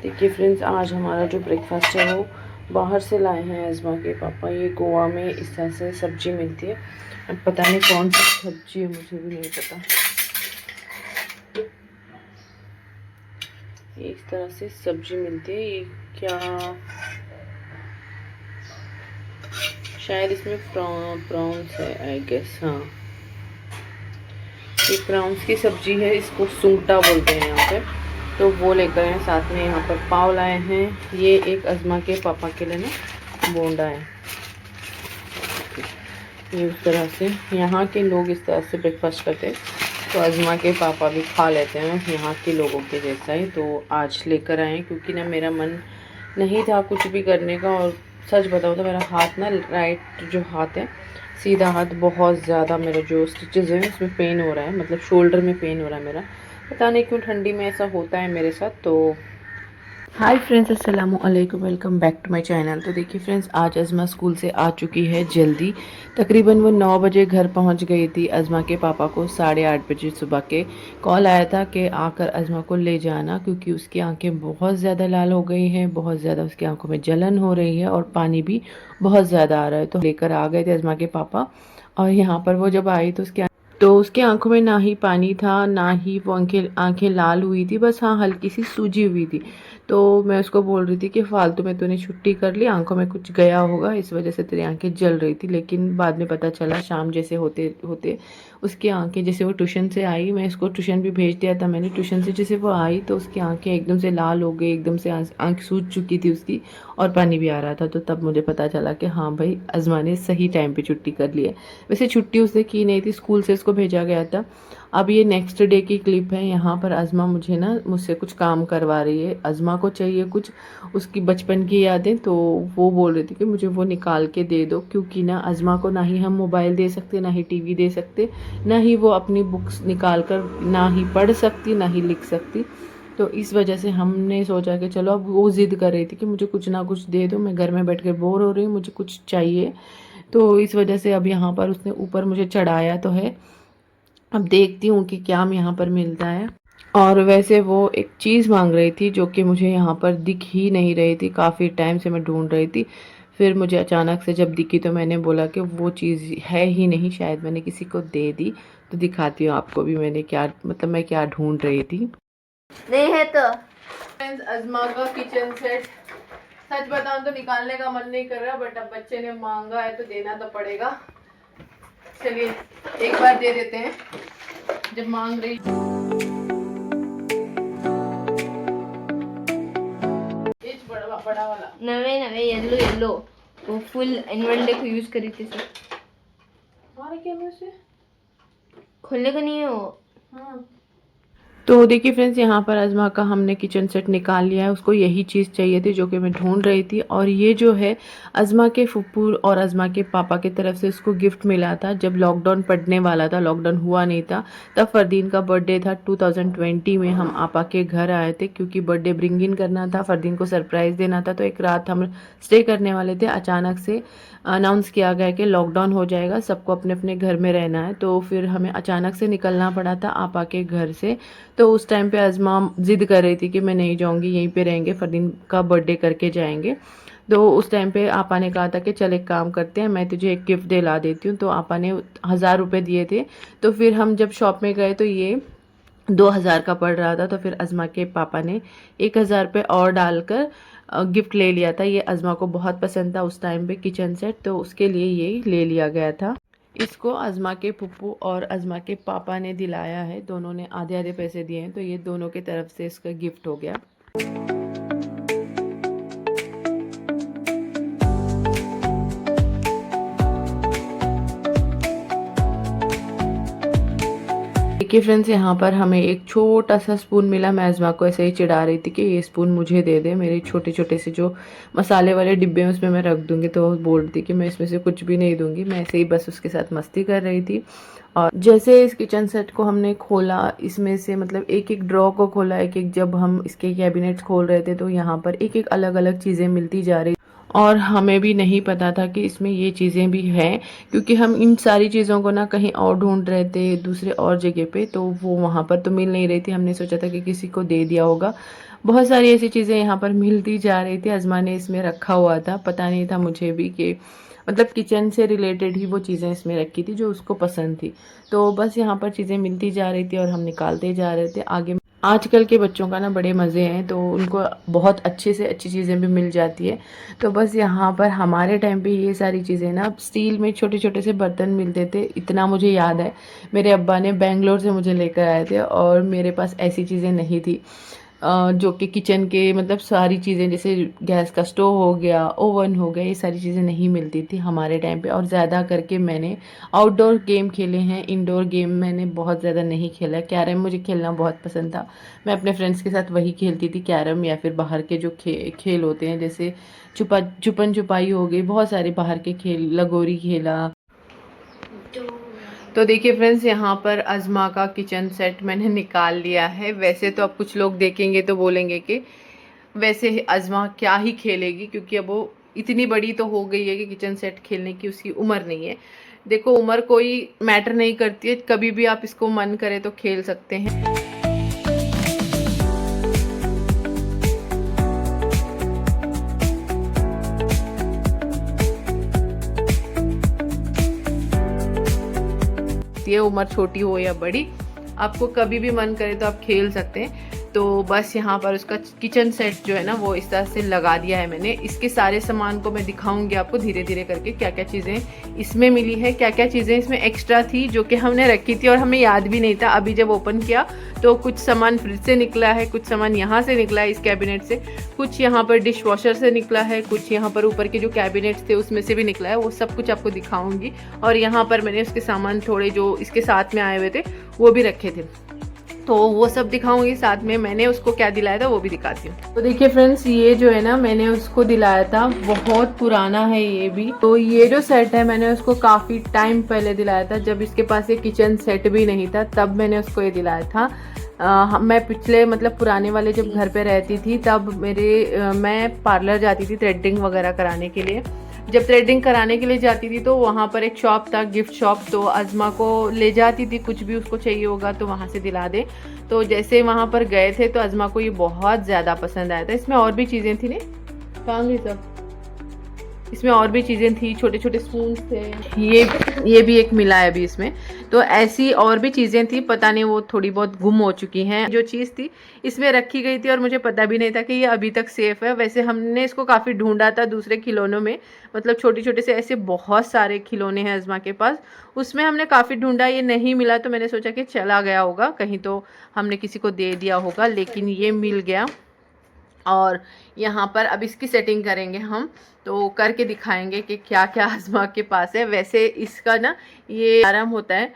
देखिए फ्रेंड्स, आज हमारा जो ब्रेकफास्ट है वो बाहर से लाए हैं अज़मा के पापा। ये गोवा में इस तरह से सब्ज़ी मिलती है। अब पता नहीं कौन सी सब्ज़ी है, मुझे भी नहीं पता। ये इस तरह से सब्ज़ी मिलती है। ये क्या, शायद इसमें प्रॉन्स है आई गेस। हाँ, ये प्रॉन्स की सब्ज़ी है। इसको सूंगटा बोलते हैं यहाँ पे। तो वो लेकर आए। साथ में यहाँ पर पाव लाए हैं। ये एक अज़मा के पापा के लिए ना बोंडा है। ये उस तरह से यहाँ के लोग इस तरह से ब्रेकफास्ट करते हैं, तो अज़मा के पापा भी खा लेते हैं यहाँ के लोगों के जैसा ही। तो आज लेकर आए क्योंकि ना मेरा मन नहीं था कुछ भी करने का। और सच बताऊँ तो मेरा हाथ ना, राइट जो हाथ है, सीधा हाथ बहुत ज़्यादा, मेरा जो स्टिचेस हैं उसमें पेन हो रहा है, मतलब शोल्डर में पेन हो रहा है मेरा। पता नहीं क्यों ठंडी में ऐसा होता है मेरे साथ। तो हाय फ्रेंड्स, अस्सलाम वालेकुम, welcome back to my channel. तो देखिए फ्रेंड्स, आज अज़मा स्कूल से आ चुकी है जल्दी। तकरीबन वो 9 बजे घर पहुंच गई थी। अज़मा के पापा को 8:30 बजे सुबह के कॉल आया था कि आकर अज़मा को ले जाना, क्योंकि उसकी आंखें बहुत ज़्यादा लाल हो गई हैं, बहुत ज़्यादा उसकी आंखों में जलन हो रही है और पानी भी बहुत ज़्यादा आ रहा है। तो लेकर आ गए थे अज़मा के पापा। और यहाँ पर वो जब आई तो उसकी आंखों में ना ही पानी था, ना ही वो आंखें लाल हुई थी, बस हाँ हल्की सी सूजी हुई थी। तो मैं उसको बोल रही थी कि फालतू में तूने छुट्टी कर ली, आंखों में कुछ गया होगा, इस वजह से तेरी आंखें जल रही थी। लेकिन बाद में पता चला, शाम जैसे होते होते उसकी आंखें, जैसे वो ट्यूशन से आई, मैं इसको ट्यूशन भी भेज दिया था मैंने। ट्यूशन से जैसे वो आई तो उसकी आंखें एकदम से लाल हो गई, एकदम से आंख सूज चुकी थी उसकी, और पानी भी आ रहा था। तो तब मुझे पता चला कि हाँ भाई, अज़मा ने सही टाइम पे छुट्टी कर ली है। वैसे छुट्टी उसने की नहीं थी, स्कूल से उसको भेजा गया था। अब ये नेक्स्ट डे की क्लिप है। यहाँ पर अज़मा मुझसे कुछ काम करवा रही है। अज़मा को चाहिए कुछ उसकी बचपन की यादें, तो वो बोल रही थी कि मुझे वो निकाल के दे दो, क्योंकि ना अज़मा को ना ही हम मोबाइल दे सकते, ना ही टीवी दे सकते, ना ही वो अपनी बुक्स निकाल कर ना ही पढ़ सकती, ना ही लिख सकती। तो इस वजह से हमने सोचा कि चलो, अब वो ज़िद कर रही थी कि मुझे कुछ ना कुछ दे दो, मैं घर में बैठ के बोर हो रही हूँ, मुझे कुछ चाहिए। तो इस वजह से अब यहाँ पर उसने ऊपर मुझे चढ़ाया तो है। अब देखती हूँ कि क्या यहाँ पर मिलता है। और वैसे वो एक चीज़ मांग रही थी जो कि मुझे यहाँ पर दिख ही नहीं रही थी, काफ़ी टाइम से मैं ढूंढ रही थी। फिर मुझे अचानक से जब दिखी तो मैंने बोला कि वो चीज़ है ही नहीं, शायद मैंने किसी को दे दी। तो दिखाती हूँ आपको भी मैंने क्या, मतलब मैं क्या ढूंढ रही थी। नहीं है तो फ्रेंड्स, अज़मा का किचन सेट, सच बताऊँ तो निकालने का मन नहीं कर रहा, बट अब बच्चे ने मांगा है तो देना तो पड़ेगा। चलिए एक बार दे देते हैं, जब मांग रही। बड़ा वाला नवे नवे येलो येलो वो फुल एनुअल डे को यूज करी थी सर। हमारे कैमरे से खोलने का नहीं है वो। हाँ। तो देखिए फ्रेंड्स, यहाँ पर अज़मा का हमने किचन सेट निकाल लिया है। उसको यही चीज़ चाहिए थी जो कि मैं ढूंढ रही थी। और ये जो है अज़मा के फुप्पू और अज़मा के पापा की तरफ से इसको गिफ्ट मिला था जब लॉकडाउन पड़ने वाला था, लॉकडाउन हुआ नहीं था तब। फरदीन का बर्थडे था 2020 में। हम आपा के घर आए थे क्योंकि बर्थडे ब्रिंग इन करना था, फरदीन को सरप्राइज़ देना था। तो एक रात हम स्टे करने वाले थे। अचानक से अनाउंस किया गया कि लॉकडाउन हो जाएगा, सबको अपने अपने घर में रहना है। तो फिर हमें अचानक से निकलना पड़ा था आपा के घर से। तो उस टाइम पे अज़मा ज़िद कर रही थी कि मैं नहीं जाऊंगी, यहीं पे रहेंगे, फरदीन का बर्थडे करके जाएंगे। तो उस टाइम पे आपा ने कहा था कि चल एक काम करते हैं, मैं तुझे एक गिफ्ट दिला देती हूँ। तो आपा ने 1000 रुपये दिए थे। तो फिर हम जब शॉप में गए तो ये 2000 का पड़ रहा था। तो फिर अज़मा के पापा ने 1000 रुपये और डालकर गिफ्ट ले लिया था। ये अज़मा को बहुत पसंद था उस टाइम पे किचन सेट, तो उसके लिए ये ले लिया गया था। इसको अज़मा के पुप्पू और अज़मा के पापा ने दिलाया है। दोनों ने आधे आधे पैसे दिए हैं, तो ये दोनों की तरफ से इसका गिफ्ट हो गया। देखिए फ्रेंड्स, यहाँ पर हमें एक छोटा सा स्पून मिला। मैं अज़मा को ऐसे ही चिढ़ा रही थी कि ये स्पून मुझे दे दे, मेरे छोटे छोटे से जो मसाले वाले डिब्बे हैं उसमें मैं रख दूँगी। तो वो बोल रही थी कि मैं इसमें से कुछ भी नहीं दूँगी। मैं ऐसे ही बस उसके साथ मस्ती कर रही थी। और जैसे इस किचन सेट को हमने खोला, इसमें से मतलब एक एक ड्रॉ को खोला, एक एक, जब हम इसके कैबिनेट्स खोल रहे थे तो यहाँ पर एक एक अलग अलग चीज़ें मिलती जा रही। और हमें भी नहीं पता था कि इसमें ये चीज़ें भी हैं, क्योंकि हम इन सारी चीज़ों को ना कहीं और ढूंढ रहे थे दूसरे और जगह पे, तो वो वहाँ पर तो मिल नहीं रही थी। हमने सोचा था कि किसी को दे दिया होगा, बहुत सारी ऐसी चीज़ें यहाँ पर मिलती जा रही थी। अज़मा ने इसमें रखा हुआ था, पता नहीं था मुझे भी कि मतलब किचन से रिलेटेड ही वो चीज़ें इसमें रखी थी जो उसको पसंद थी। तो बस यहाँ पर चीज़ें मिलती जा रही थी और हम निकालते जा रहे थे आगे। आजकल के बच्चों का ना बड़े मज़े हैं, तो उनको बहुत अच्छे से अच्छी चीज़ें भी मिल जाती है। तो बस यहाँ पर हमारे टाइम पे ये सारी चीज़ें ना स्टील में छोटे छोटे से बर्तन मिलते थे। इतना मुझे याद है, मेरे अब्बा ने बेंगलोर से मुझे लेकर आए थे और मेरे पास ऐसी चीज़ें नहीं थी। जो कि किचन के मतलब सारी चीज़ें जैसे गैस का स्टोव हो गया, ओवन हो गया, ये सारी चीज़ें नहीं मिलती थी हमारे टाइम पे। और ज़्यादा करके मैंने आउटडोर गेम खेले हैं, इंडोर गेम मैंने बहुत ज़्यादा नहीं खेला। कैरम मुझे खेलना बहुत पसंद था, मैं अपने फ्रेंड्स के साथ वही खेलती थी, कैरम या फिर बाहर के जो खेल होते हैं जैसे छुपन छुपाई हो गई, बहुत सारे बाहर के खेल, लगोरी खेला। तो देखिए फ्रेंड्स, यहाँ पर अज़मा का किचन सेट मैंने निकाल लिया है। वैसे तो अब कुछ लोग देखेंगे तो बोलेंगे कि वैसे अज़मा क्या ही खेलेगी, क्योंकि अब वो इतनी बड़ी तो हो गई है कि किचन सेट खेलने की उसकी उम्र नहीं है। देखो, उम्र कोई मैटर नहीं करती है, कभी भी आप इसको मन करे तो खेल सकते हैं। ये उम्र छोटी हो या बड़ी, आपको कभी भी मन करे तो आप खेल सकते हैं। तो बस यहाँ पर उसका किचन सेट जो है ना वो इस तरह से लगा दिया है मैंने। इसके सारे सामान को मैं दिखाऊंगी आपको धीरे धीरे करके, क्या क्या चीज़ें इसमें मिली है, क्या क्या चीज़ें इसमें एक्स्ट्रा थी जो कि हमने रखी थी और हमें याद भी नहीं था। अभी जब ओपन किया तो कुछ सामान फ्रिज से निकला है, कुछ सामान यहाँ से निकला है इस कैबिनेट से, कुछ यहाँ पर डिश वॉशर से निकला है, कुछ यहाँ पर ऊपर के जो कैबिनेट्स थे उसमें से भी निकला है। वो सब कुछ आपको दिखाऊंगी। और यहाँ पर मैंने उसके सामान थोड़े जो इसके साथ में आए हुए थे वो भी रखे थे, तो वो सब दिखाऊंगी। साथ में मैंने उसको क्या दिलाया था वो भी दिखाती हूँ। तो देखिए फ्रेंड्स, ये जो है ना मैंने उसको दिलाया था, बहुत पुराना है ये भी। तो ये जो सेट है मैंने उसको काफ़ी टाइम पहले दिलाया था, जब इसके पास ये किचन सेट भी नहीं था, तब मैंने उसको ये दिलाया था। मैं पिछले मतलब पुराने वाले जब घर पे रहती थी तब मैं पार्लर जाती थी थ्रेडिंग वगैरह कराने के लिए। जब थ्रेडिंग कराने के लिए जाती थी तो वहाँ पर एक शॉप था, गिफ्ट शॉप, तो अज़मा को ले जाती थी, कुछ भी उसको चाहिए होगा तो वहाँ से दिला दे। तो जैसे वहाँ पर गए थे तो अज़मा को ये बहुत ज़्यादा पसंद आया था। इसमें और भी चीज़ें थी, नहीं कहाँ गई सब, इसमें और भी चीज़ें थी, छोटे छोटे स्पून थे, ये भी एक मिला है अभी इसमें। तो ऐसी और भी चीज़ें थी, पता नहीं वो थोड़ी बहुत गुम हो चुकी हैं। जो चीज़ थी इसमें रखी गई थी और मुझे पता भी नहीं था कि ये अभी तक सेफ़ है। वैसे हमने इसको काफ़ी ढूंढा था दूसरे खिलौनों में, मतलब छोटे छोटे से ऐसे बहुत सारे खिलौने हैं अज़मा के पास, उसमें हमने काफ़ी ढूंढा, ये नहीं मिला। तो मैंने सोचा कि चला गया होगा कहीं, तो हमने किसी को दे दिया होगा, लेकिन ये मिल गया। और यहाँ पर अब इसकी सेटिंग करेंगे हम, तो करके दिखाएंगे कि क्या क्या अज़मा के पास है। वैसे इसका ना ये अलार्म होता है,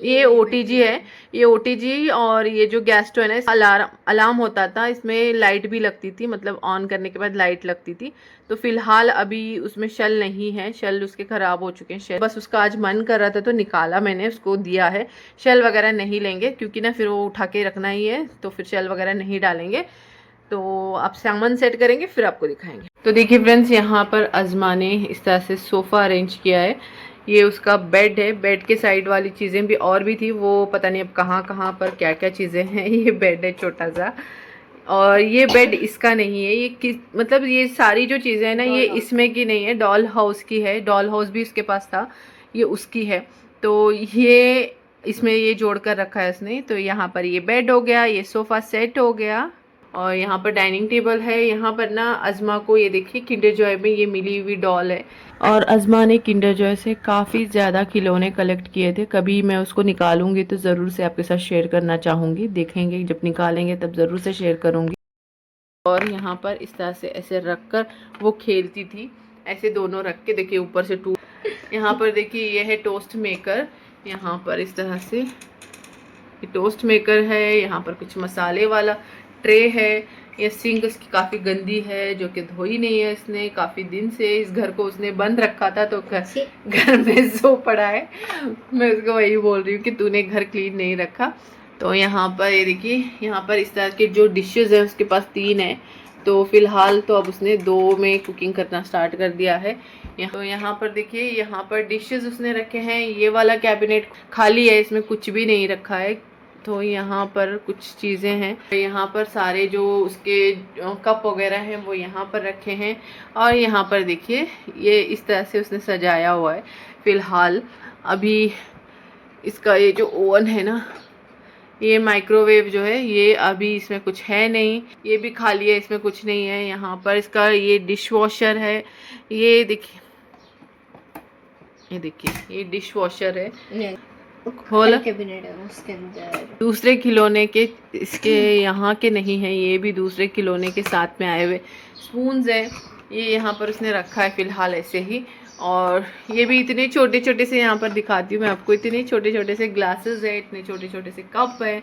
ये OTG है, ये OTG। और ये जो गैस स्टोव है ना, अलार्म होता था, इसमें लाइट भी लगती थी, मतलब ऑन करने के बाद लाइट लगती थी। तो फिलहाल अभी उसमें शेल नहीं है, शेल उसके ख़राब हो चुके हैं शेल। बस उसका आज मन कर रहा था तो निकाला मैंने, उसको दिया है। शेल वगैरह नहीं लेंगे क्योंकि ना फिर वो उठा के रखना ही है, तो फिर शेल वगैरह नहीं डालेंगे। तो आप सामान सेट करेंगे फिर आपको दिखाएंगे। तो देखिए फ्रेंड्स, यहाँ पर अज़मा ने इस तरह से सोफ़ा अरेंज किया है। ये उसका बेड है, बेड के साइड वाली चीज़ें भी और भी थी, वो पता नहीं अब कहाँ कहाँ पर क्या क्या चीज़ें हैं। ये बेड है छोटा सा, और ये बेड इसका नहीं है, ये मतलब ये सारी जो चीज़ें हैं ना ये इसमें की नहीं है, डॉल हाउस की है। डॉल हाउस भी उसके पास था, ये उसकी है। तो ये इसमें ये जोड़ कर रखा है उसने। तो यहाँ पर ये बेड हो गया, ये सोफ़ा सेट हो गया, और यहाँ पर डाइनिंग टेबल है। यहाँ पर ना अज़मा को ये देखिए किंडर जॉय में ये मिली हुई डॉल है, और अज़मा ने किंडर जॉय से काफ़ी ज़्यादा खिलौने कलेक्ट किए थे। कभी मैं उसको निकालूंगी तो ज़रूर से आपके साथ शेयर करना चाहूँगी, देखेंगे जब निकालेंगे तब ज़रूर से शेयर करूँगी। और यहाँ पर इस तरह से ऐसे रख कर वो खेलती थी, ऐसे दोनों रख के, देखिए ऊपर से यहाँ पर देखिए ये है टोस्ट मेकर, यहाँ पर इस तरह से ये टोस्ट मेकर है। यहाँ पर कुछ मसाले वाला ट्रे है। ये सिंक उसकी काफ़ी गंदी है, जो कि धोई नहीं है इसने काफ़ी दिन से। इस घर को उसने बंद रखा था तो घर में सो पड़ा है। मैं उसको वही बोल रही हूँ कि तूने घर क्लीन नहीं रखा। तो यहाँ पर ये देखिए, यहाँ पर इस तरह के जो डिशेज़ हैं उसके पास 3 है, तो फ़िलहाल तो अब उसने 2 में कुकिंग करना स्टार्ट कर दिया है। तो यहाँ पर देखिए, यहाँ पर डिशेज़ उसने रखे हैं। ये वाला कैबिनेट खाली है, इसमें कुछ भी नहीं रखा है, तो यहाँ पर कुछ चीज़ें हैं, यहाँ पर सारे जो उसके कप वगैरह हैं वो यहाँ पर रखे हैं। और यहाँ पर देखिए ये इस तरह से उसने सजाया हुआ है। फ़िलहाल अभी इसका ये जो ओवन है ना, ये माइक्रोवेव जो है, ये अभी इसमें कुछ है नहीं, ये भी खाली है, इसमें कुछ नहीं है। यहाँ पर इसका ये डिश वॉशर है, ये देखिए, ये देखिए ये डिश वॉशर है। खोल कैबिनेट है उसके अंदर दूसरे खिलौने के, इसके यहाँ के नहीं है, ये भी दूसरे खिलौने के साथ में आए हुए स्पून्स हैं। ये यहाँ पर उसने रखा है फ़िलहाल ऐसे ही। और ये भी इतने छोटे छोटे से, यहाँ पर दिखाती हूँ मैं आपको, इतने छोटे छोटे से ग्लासेस है, इतने छोटे छोटे से कप है,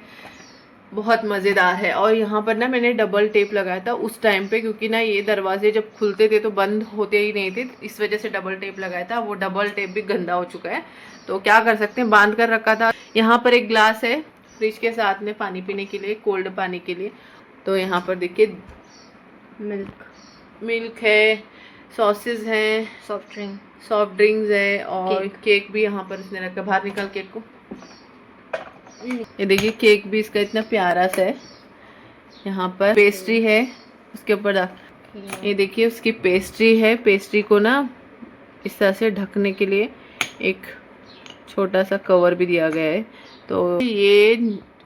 बहुत मज़ेदार है। और यहाँ पर ना मैंने डबल टेप लगाया था उस टाइम पे, क्योंकि ना ये दरवाजे जब खुलते थे तो बंद होते ही नहीं थे, इस वजह से डबल टेप लगाया था। वो डबल टेप भी गंदा हो चुका है, तो क्या कर सकते हैं, बांध कर रखा था। यहाँ पर एक ग्लास है फ्रिज के साथ में पानी पीने के लिए, कोल्ड पानी के लिए। तो यहाँ पर देखिए मिल्क है, सॉसेस हैं, सॉफ्ट ड्रिंक्स है, और केक भी यहाँ पर उसने रखा। बाहर निकाल केक को। ये देखिए केक भी इसका इतना प्यारा सा है। यहाँ पर पेस्ट्री है उसके ऊपर, ये देखिए उसकी पेस्ट्री है। पेस्ट्री को ना इस तरह से ढकने के लिए एक छोटा सा कवर भी दिया गया है। तो ये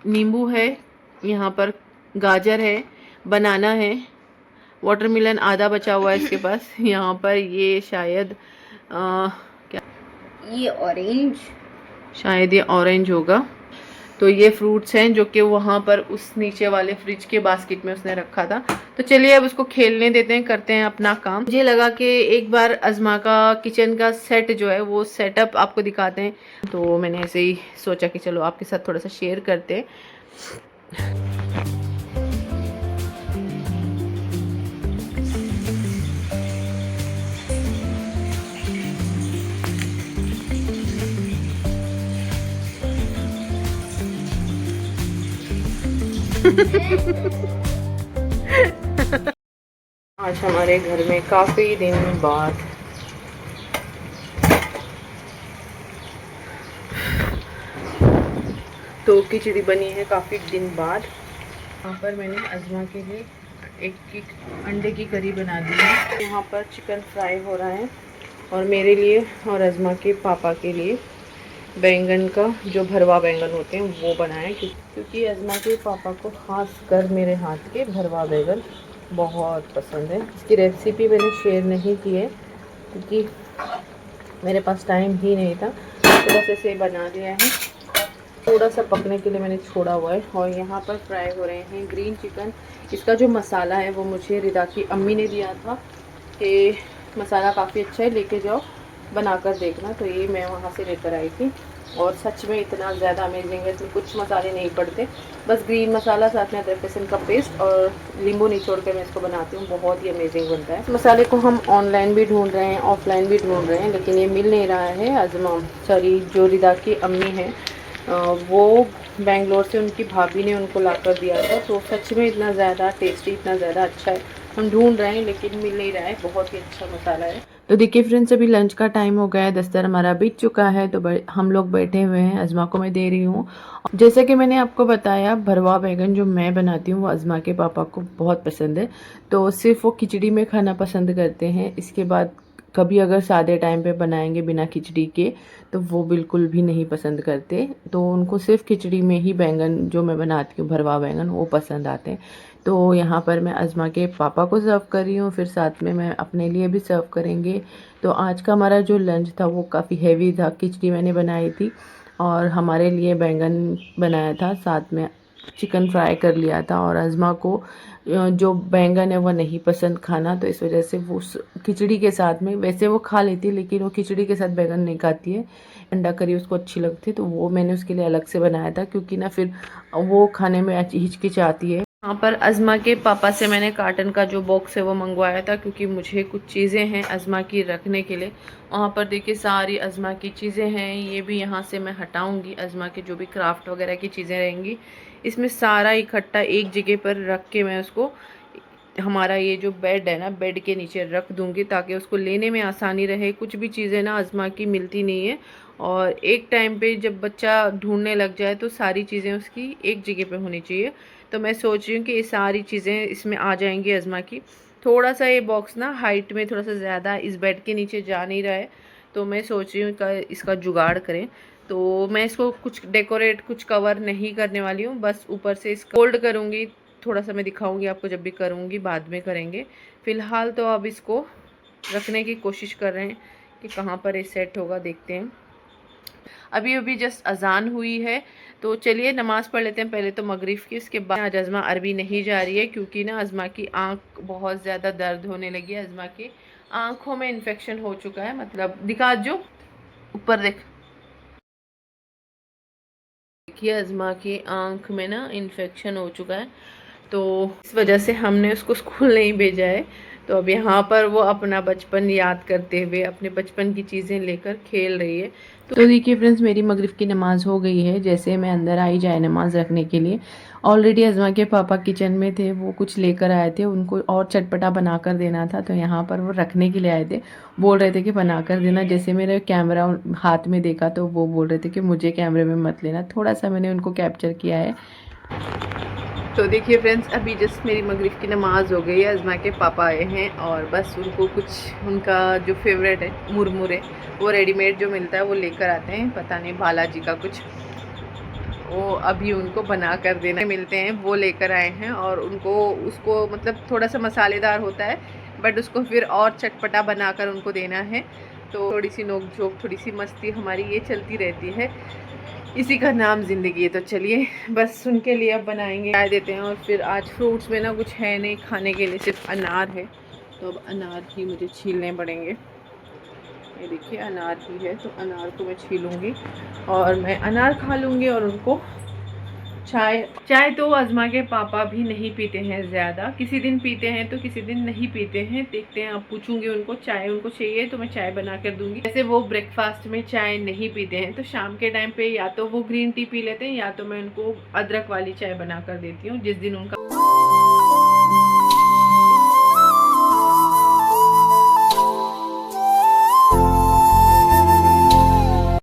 नींबू है, यहाँ पर गाजर है, बनाना है, वाटरमेलन आधा बचा हुआ है इसके पास। यहाँ पर ये शायद क्या, ये ऑरेंज, शायद ये ऑरेंज होगा। तो ये फ्रूट्स हैं जो कि वहाँ पर उस नीचे वाले फ्रिज के बास्केट में उसने रखा था। तो चलिए अब उसको खेलने देते हैं, करते हैं अपना काम। मुझे लगा कि एक बार अज़मा का किचन का सेट जो है वो सेटअप आपको दिखाते हैं, तो मैंने ऐसे ही सोचा कि चलो आपके साथ थोड़ा सा शेयर करते हैं। आज हमारे घर में काफ़ी दिन बाद तो खिचड़ी बनी है, काफ़ी दिन बाद। यहाँ पर मैंने अज़मा के लिए एक अंडे की करी बना दी है। यहाँ पर चिकन फ्राई हो रहा है, और मेरे लिए और अज़मा के पापा के लिए बैंगन का जो भरवा बैंगन होते हैं वो बनाए, क्योंकि अज़मा के पापा को ख़ास कर मेरे हाथ के भरवा बैंगन बहुत पसंद है। इसकी रेसिपी मैंने शेयर नहीं की है क्योंकि मेरे पास टाइम ही नहीं था, तो बस ऐसे बना दिया है। थोड़ा सा पकने के लिए मैंने छोड़ा हुआ है। और यहाँ पर फ्राई हो रहे हैं ग्रीन चिकन। इसका जो मसाला है वो मुझे रिदा की अम्मी ने दिया था कि मसाला काफ़ी अच्छा है, लेके जाओ बनाकर देखना। तो ये मैं वहाँ से लेकर आई थी, और सच में इतना ज़्यादा अमेजिंग है। इसमें कुछ मसाले नहीं पड़ते, बस ग्रीन मसाला, साथ में अदरक लहसुन का पेस्ट और नींबू निचोड़ कर मैं इसको बनाती हूँ। बहुत ही अमेजिंग बनता है। इस मसाले को हम ऑनलाइन भी ढूंढ रहे हैं, ऑफलाइन भी ढूंढ रहे हैं, लेकिन ये मिल नहीं रहा है। अज़मा सॉरी जो रिदा की अम्मी है वो बेंगलोर से उनकी भाभी ने उनको ला कर दिया था। तो सच में इतना ज़्यादा टेस्टी, इतना ज़्यादा अच्छा है। हम ढूंढ रहे हैं लेकिन मिल नहीं रहा है। बहुत ही अच्छा मसाला है। तो देखिए फ्रेंड्स, अभी लंच का टाइम हो गया है, दस्तर हमारा बीत चुका है। तो हम लोग बैठे हुए हैं, अज़मा को मैं दे रही हूँ। जैसे कि मैंने आपको बताया, भरवा बैगन जो मैं बनाती हूँ वो अज़मा के पापा को बहुत पसंद है। तो सिर्फ वो खिचड़ी में खाना पसंद करते हैं। इसके बाद कभी अगर सादे टाइम पे बनाएंगे बिना खिचड़ी के तो वो बिल्कुल भी नहीं पसंद करते। तो उनको सिर्फ खिचड़ी में ही बैंगन जो मैं बनाती हूँ भरवा बैंगन वो पसंद आते हैं। तो यहाँ पर मैं अज़मा के पापा को सर्व कर रही हूँ, फिर साथ में मैं अपने लिए भी सर्व करेंगे। तो आज का हमारा जो लंच था वो काफ़ी हैवी था। खिचड़ी मैंने बनाई थी और हमारे लिए बैंगन बनाया था, साथ में चिकन फ्राई कर लिया था। और अज़मा को जो बैंगन है वो नहीं पसंद खाना, तो इस वजह से वो खिचड़ी के साथ में, वैसे वो खा लेती लेकिन वो खिचड़ी के साथ बैंगन नहीं खाती है। अंडा करी उसको अच्छी लगती है, तो वो मैंने उसके लिए अलग से बनाया था, क्योंकि ना फिर वो खाने में हिचकिचाती है। यहाँ पर अज़मा के पापा से मैंने कार्टन का जो बॉक्स है वो मंगवाया था, क्योंकि मुझे कुछ चीज़ें हैं अज़मा की रखने के लिए। वहाँ पर देखिए सारी अज़मा की चीज़ें हैं, ये भी यहाँ से मैं हटाऊँगी। अज़मा की जो भी क्राफ्ट वगैरह की चीज़ें रहेंगी इसमें सारा इकट्ठा एक जगह पर रख के मैं उसको हमारा ये जो बेड है ना, बेड के नीचे रख दूंगी ताकि उसको लेने में आसानी रहे। कुछ भी चीज़ें ना अज़मा की मिलती नहीं है, और एक टाइम पे जब बच्चा ढूंढने लग जाए तो सारी चीज़ें उसकी एक जगह पे होनी चाहिए। तो मैं सोच रही हूँ कि ये सारी चीज़ें इसमें आ जाएंगी अज़मा की। थोड़ा सा ये बॉक्स ना हाइट में थोड़ा सा ज़्यादा इस बेड के नीचे जा नहीं रहा है, तो मैं सोच रही हूँ इसका जुगाड़ करें। तो मैं इसको कुछ डेकोरेट, कुछ कवर नहीं करने वाली हूँ, बस ऊपर से इसका फोल्ड करूँगी। थोड़ा सा मैं दिखाऊंगी आपको जब भी करूँगी, बाद में करेंगे। फ़िलहाल तो अब इसको रखने की कोशिश कर रहे हैं कि कहाँ पर ये सेट होगा, देखते हैं। अभी अभी जस्ट अजान हुई है, तो चलिए नमाज़ पढ़ लेते हैं पहले तो मगरिब की। उसके बाद आज अज़मा अरबी नहीं जा रही है क्योंकि ना अज़मा की आँख बहुत ज़्यादा दर्द होने लगी है। अज़मा की आँखों में इन्फेक्शन हो चुका है, मतलब दिखा जो ऊपर देखिए, अज़मा की आँख में ना इन्फेक्शन हो चुका है, तो इस वजह से हमने उसको स्कूल नहीं भेजा है। तो अब यहाँ पर वो अपना बचपन याद करते हुए अपने बचपन की चीज़ें लेकर खेल रही है। तो देखिए फ्रेंड्स, मेरी मगरिब की नमाज़ हो गई है। जैसे मैं अंदर आई जाए नमाज़ रखने के लिए, ऑलरेडी अज़मा के पापा किचन में थे, वो कुछ लेकर आए थे, उनको और चटपटा बना कर देना था, तो यहाँ पर वो रखने के लिए आए थे। बोल रहे थे कि बना कर देना। जैसे मेरे कैमरा हाथ में देखा तो वो बोल रहे थे कि मुझे कैमरे में मत लेना। थोड़ा सा मैंने उनको कैप्चर किया है। तो देखिए फ्रेंड्स, अभी जस्ट मेरी मगरिब की नमाज़ हो गई है। अज़मा के पापा आए हैं और बस उनको कुछ उनका जो फेवरेट है मुरमुरे, वो रेडीमेड जो मिलता है वो लेकर आते हैं, पता नहीं बालाजी का कुछ, वो अभी उनको बना कर देना मिलते हैं, वो लेकर आए हैं। और उनको उसको मतलब थोड़ा सा मसालेदार होता है, बट उसको फिर और चटपटा बनाकर उनको देना है। तो थोड़ी सी नोक झोंक, थोड़ी सी मस्ती हमारी ये चलती रहती है, इसी का नाम ज़िंदगी है। तो चलिए बस उनके लिए अब बनाएंगे, चाय देते हैं। और फिर आज फ्रूट्स में ना कुछ है नहीं खाने के लिए, सिर्फ अनार है, तो अब अनार ही मुझे छीलने पड़ेंगे। ये देखिए अनार ही है, तो अनार को मैं छीलूँगी और मैं अनार खा लूँगी। और उनको चाय तो अज़मा के पापा भी नहीं पीते हैं ज़्यादा, किसी दिन पीते हैं तो किसी दिन नहीं पीते हैं, देखते हैं। अब पूछूंगी उनको, चाय उनको चाहिए तो मैं चाय बना कर दूंगी। जैसे वो ब्रेकफास्ट में चाय नहीं पीते हैं, तो शाम के टाइम पे या तो वो ग्रीन टी पी लेते हैं, या तो मैं उनको अदरक वाली चाय बना कर देती हूँ जिस दिन उनका